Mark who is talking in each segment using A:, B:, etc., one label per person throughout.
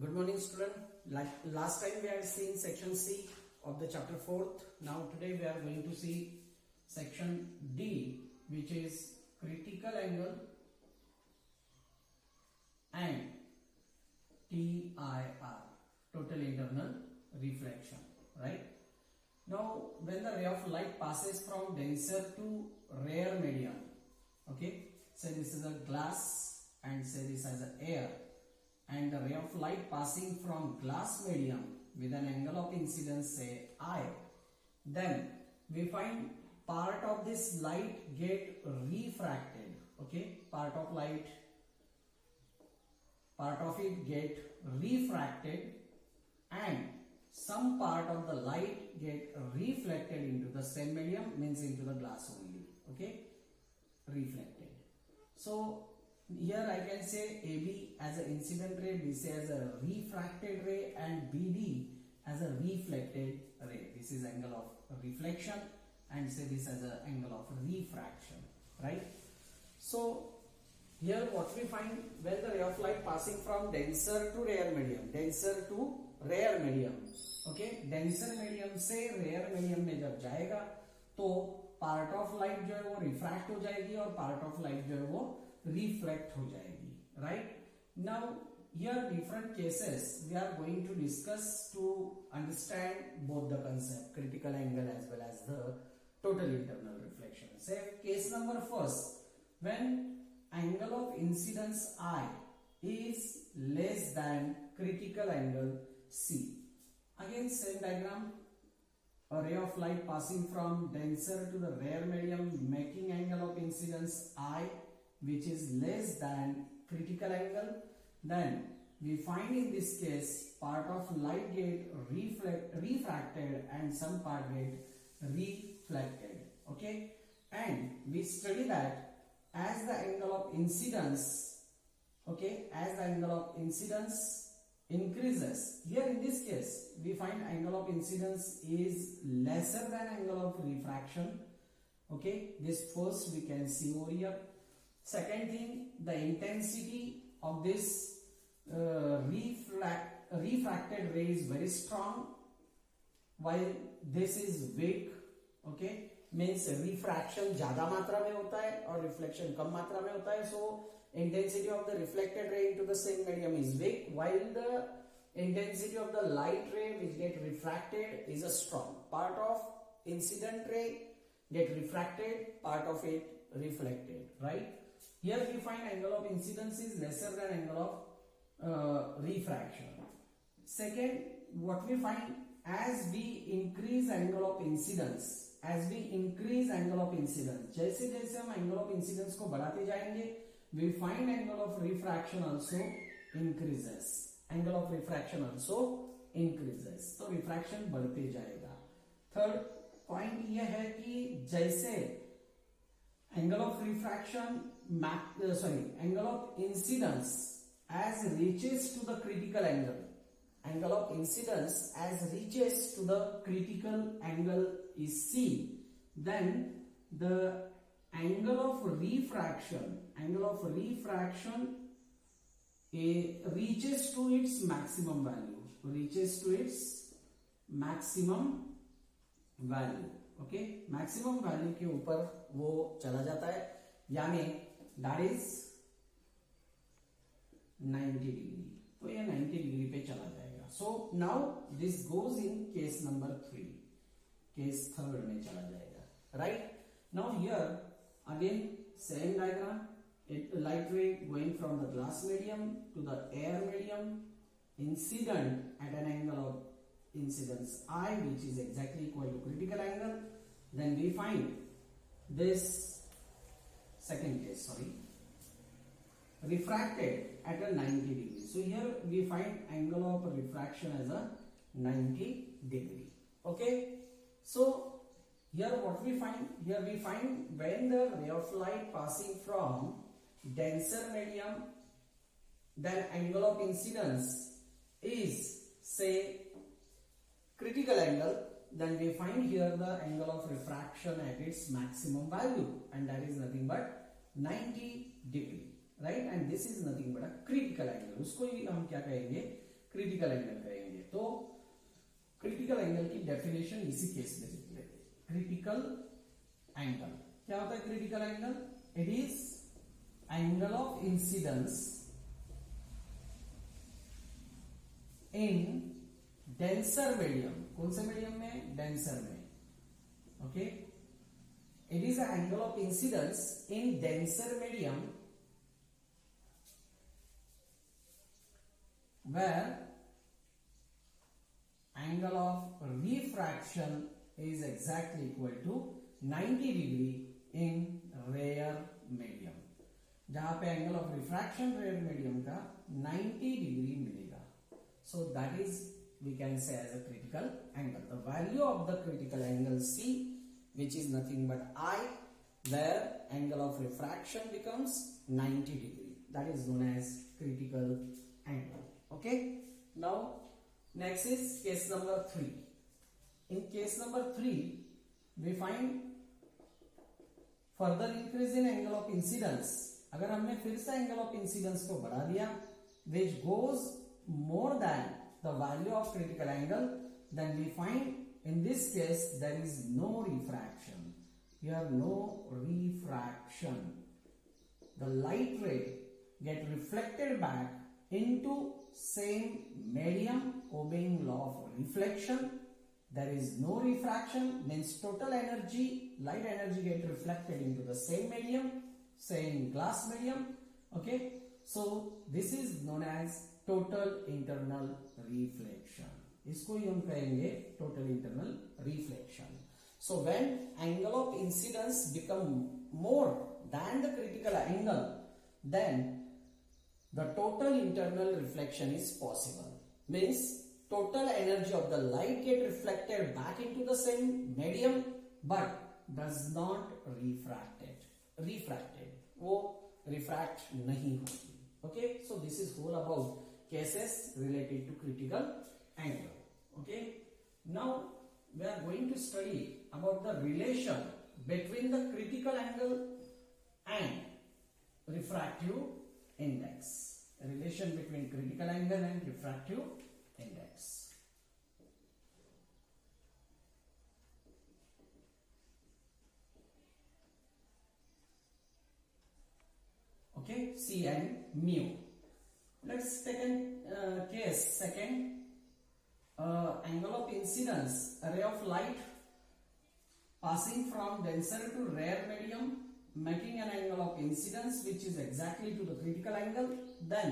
A: Good morning, student. Like last time we had seen section C of the chapter 4th. Now today we are going to see section D, which is critical angle and TIR, total internal reflection, right? Now when the ray of light passes from denser to rare medium, okay, say this is a glass and say this as an air, and the ray of light passing from glass medium with an angle of incidence say I, then we find part of this light get refracted, okay, part of it get refracted and some part of the light get reflected into the same medium, means into the glass only, okay, reflected. So here I can say AB as an incident ray, BC as a refracted ray, and BD as a reflected ray. This is angle of reflection, and say this as an angle of refraction, right? So here what we find, when the ray of light passing from denser to rare medium, okay, denser medium से rare medium में जब जाएगा तो part of light जो है वो refract हो जाएगी और part of light जो है वो reflect हो जाएगी, right? Now here different cases we are going to discuss to understand both the concept, critical angle as well as the total internal reflection. Say case number first, when angle of incidence I is less than critical angle C. Again same diagram, a ray of light passing from denser to the rare medium making angle of incidence I which is less than critical angle, then we find in this case part of light get refracted and some part get reflected, okay, and we study that as the angle of incidence, okay, as the angle of incidence increases, here in this case we find angle of incidence is lesser than angle of refraction, okay, this first we can see over here. Second thing, the intensity of this refracted ray is very strong while this is weak, okay, means refraction ज्यादा मात्रा में होता है और reflection कम मात्रा में होता है. So intensity of the reflected ray into the same medium is weak while the intensity of the light ray which get refracted is a strong. Part of incident ray get refracted, part of it reflected, right? Here we find angle of incidence is lesser than angle of refraction. Second, what we find, as we increase angle of incidence, जैसे जैसे हम angle of incidence को बढ़ाते जाएंगे, we find angle of refraction also increases. तो refraction बढ़ते जाएगा. Third point यह है कि जैसे angle of incidence as reaches to the critical angle, is C, then the angle of refraction reaches to its maximum value, okay, maximum value के ऊपर वो चला जाता है, यानी that is 90 डिग्री, तो ये 90 डिग्री पे चला जाएगा. So now this goes in case number 3, case third में चला जाएगा, right? Now here again same diagram, light ray going from the glass medium to the air medium, incident at an angle of incidence I which is exactly equal to critical angle, then we find this second case, refracted at a 90 degree. So here we find angle of refraction as a 90 degree, okay. So here what we find, when the ray of light passing from denser medium, then angle of incidence is say critical angle, then we find here the angle of refraction at its maximum value, and that is nothing but 90 degree, right? And this is nothing but a critical angle. उसको ही हम क्या कहेंगे, critical angle कहेंगे। तो critical angle की definition इसी case में लिख लेते हैं। क्रिटिकल एंगल क्या होता है? Critical angle it is angle of incidence in denser medium. कौन से मीडियम में? डेंसर में। Okay, it is an angle of incidence in denser medium where angle of refraction is exactly equal to 90 degree in rare medium। जहां पे angle of refraction rare medium का 90 degree मिलेगा। So that is we can say as a critical angle। The value of the critical angle C, which is nothing but I, where angle of refraction becomes 90 degree, that is known as critical angle। Okay, now next is case number 3। in case number 3 we find further increase in angle of incidence। अगर हमने फिर से angle of incidence को बढ़ा दिया which goes more than the value of critical angle, then we find in this case there is no refraction। Here no refraction, the light ray get reflected back into same medium obeying law of reflection। There is no refraction means total energy, light energy get reflected into the same medium, same glass medium। Okay, so this is known as total internal reflection। इसको ही हम कहेंगे total internal reflection. So when angle of incidence become more than the critical angle, then the total internal reflection is possible. Means total energy of the light get reflected back into the same medium but does not refracted, वो refract नहीं होती। Okay, so this is whole about cases related to critical angle। Okay, now we are going to study about the relation between the critical angle and refractive index। relation between critical angle and refractive index। Okay, C and mu। Let's take a case second। Angle of incidence, a ray of light passing from denser to rare medium making an angle of incidence which is exactly to the critical angle, then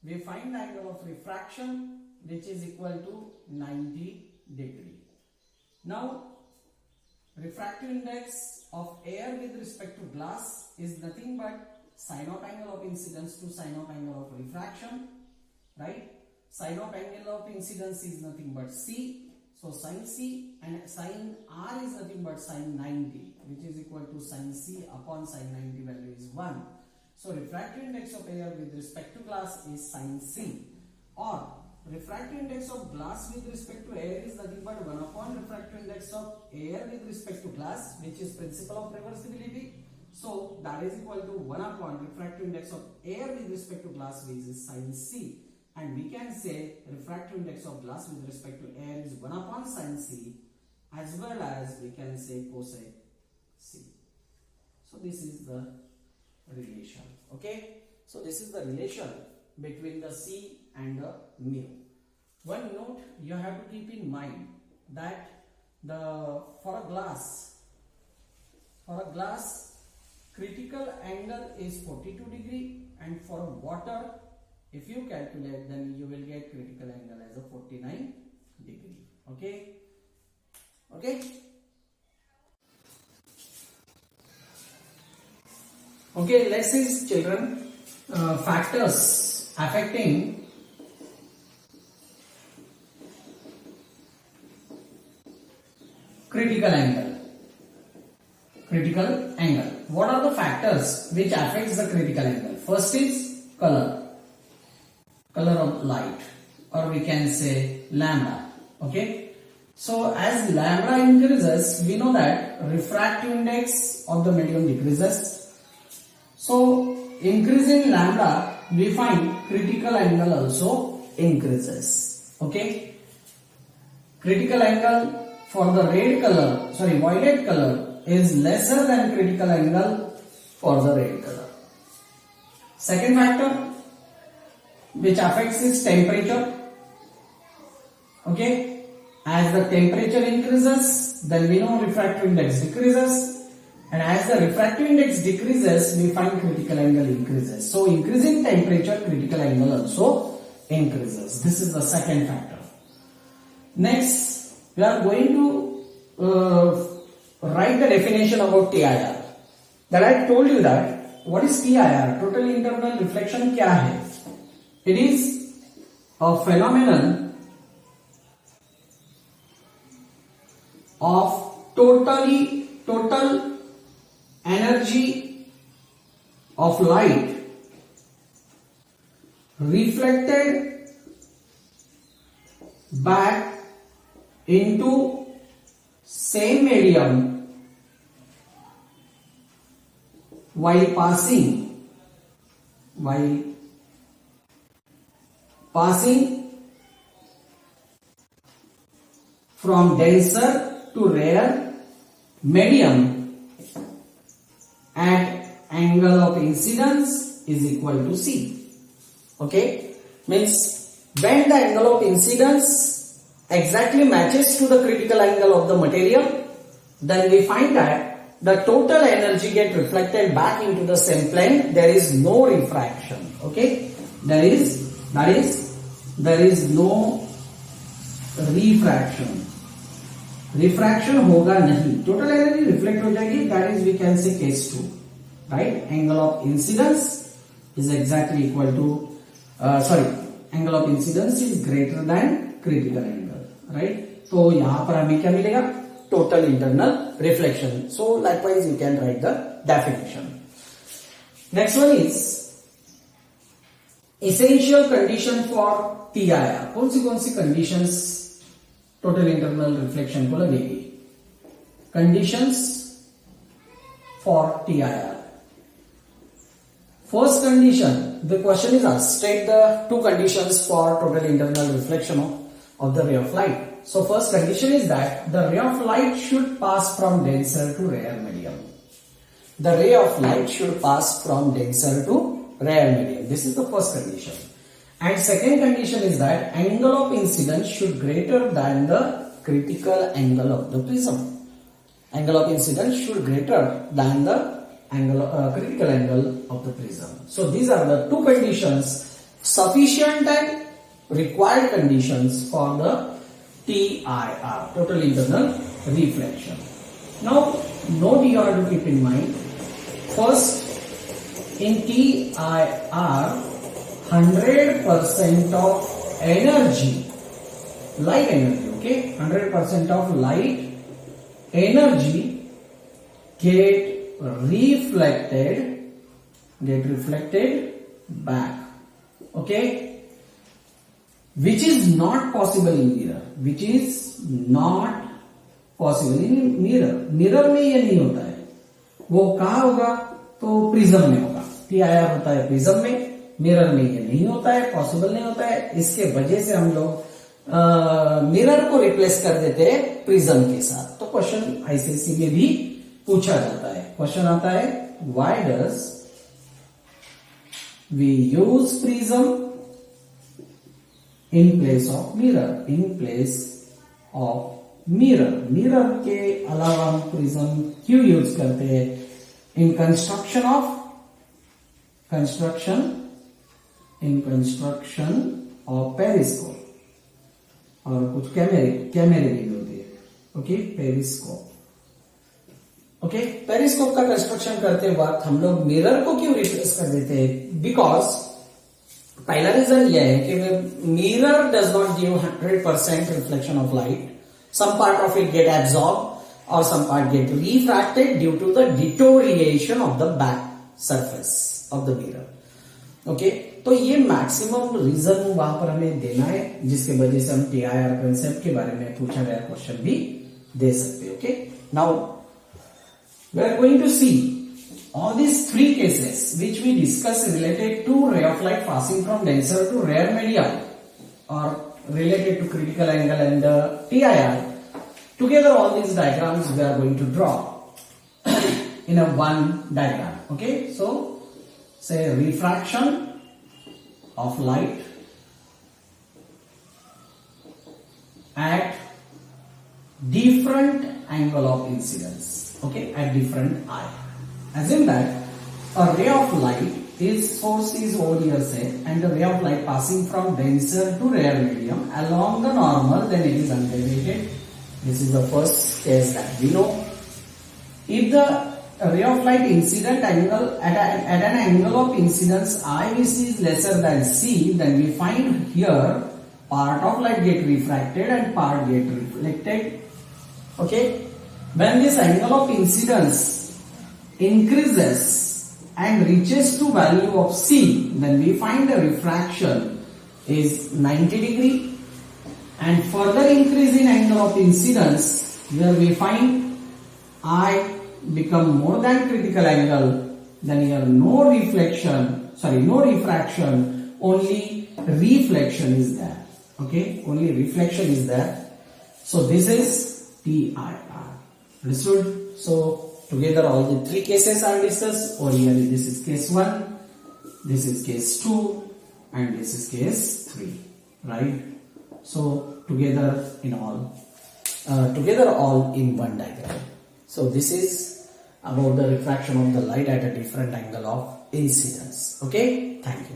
A: we find the angle of refraction which is equal to 90 degree। Now refractive index of air with respect to glass is nothing but sin of angle of incidence to sin of angle of refraction, right? Sin of angle of incidence is nothing but C, so sin C, and sin R is nothing but sin 90 which is equal to sin C upon sin 90, value is 1। so refractive index of air with respect to glass is sin C, or refractive index of glass with respect to air is nothing but 1 upon refractive index of air with respect to glass, which is principle of reversibility। So that is equal to 1 upon refractive index of air with respect to glass, which is sin C, and we can say refractive index of glass with respect to air is 1 upon sin C, as well as we can say cosec C। so this is the relation। okay, so this is the relation between the C and the mu। one note you have to keep in mind that for a glass critical angle is 42 degree, and for water if you calculate then you will get critical angle as a 49 degree। okay, okay, let's see children, factors affecting critical angle। what are the factors which affects the critical angle? First is color of light, or we can say lambda। okay, so as lambda increases we know that refractive index of the medium decreases, so increasing lambda we find critical angle also increases. Okay, critical angle for the violet color is lesser than critical angle for the red color. Second factor which affects is temperature. Okay, as the temperature increases, then we know refractive index decreases, and as the refractive index decreases, we find critical angle increases. So increasing temperature, critical angle also increases. This is the second factor. Next, we are going to write the definition about TIR. That I told you that what is TIR? Total internal reflection क्या है? It is a phenomenon of total energy of light reflected back into same medium while passing from denser to rare medium at angle of incidence is equal to C. Okay, means when the angle of incidence exactly matches to the critical angle of the material, then we find that the total energy get reflected back into the same plane. There is no refraction. Okay, there is no refraction. Refraction होगा नहीं, total energy reflect हो जाएगी. That is we can say case 2, right. Angle of incidence is exactly equal to angle of incidence is greater than critical angle, right. तो यहां पर हमें क्या मिलेगा? Total internal reflection. So likewise you can write the definition. Next one is essential condition for TIR. कौन सी conditions total internal reflection को लगेगी? Conditions for TIR. First condition, the question is asked, state the two conditions for total internal reflection of the ray of light. So first condition is that the ray of light should pass from denser to rare medium. The ray of light should pass from denser to rare medium. This is the first condition. And second condition is that angle of incidence should greater than the critical angle of the prism. Angle of incidence should greater than the critical angle of the prism. So these are the two conditions, sufficient and required conditions for the TIR, total internal reflection. Now note you have to keep in mind, first in TIR 100% of energy, light energy, okay, 100% of light energy get reflected back, okay, which is not possible in mirror. Mirror में ये नहीं होता है. वो कहाँ होगा? तो prism में होगा. TIR होता है प्रिज्म में, मिरर में ये नहीं होता है, पॉसिबल नहीं होता है. इसके वजह से हम लोग मिरर को रिप्लेस कर देते हैं प्रिज्म के साथ. तो क्वेश्चन आईसीएसई में भी पूछा जाता है. क्वेश्चन आता है, why does we use prism in place of mirror? In place of mirror, mirror के अलावा हम प्रिज्म क्यों यूज करते हैं? इन कंस्ट्रक्शन ऑफ पेरिस्कोप, और कुछ कैमरे भी होते हैं. Okay, periscope. ओके, पेरिस्कोप का कंस्ट्रक्शन करते वक्त हम लोग मिरर को क्यों रिप्लेस कर देते हैं? बिकॉज पहला रीजन यह है कि mirror does not give 100% reflection of light. Some part of it get absorb और some part get refracted due to the deterioration of the back surface of the mirror. Okay, तो ये maximum reason वहां पर हमें देना है, जिसके वजह से हम TIR कंसेप्ट के बारे में पूछा गया क्वेश्चन भी दे सकते हैं. Okay, now we are going to see all these three cases which we discussed related to ray of light passing from denser to rare medium. or related to critical angle and TIR. Together all these diagrams we are going to draw in a one diagram. Okay, so say refraction of light at different angle of incidence, okay, at different I. Assume that a ray of light, its source is over here say, and the ray of light passing from denser to rare medium along the normal, then it is undeviated. This is the first case that we know. If the ray of light incident angle at an angle of incidence I which is lesser than C, then we find here part of light get refracted and part get reflected. Okay, when this angle of incidence increases and reaches to value of C, then we find the refraction is 90 degree, and further increase in angle of incidence, here we find I become more than critical angle, then here no refraction, only reflection is there. Okay, only reflection is there. So this is TIR. Understood? So together all the three cases are discussed. Over here this is case 1, this is case 2, and this is case 3. Right? So together all in one diagram. So this is about the refraction of the light at a different angle of incidence. Okay, thank you.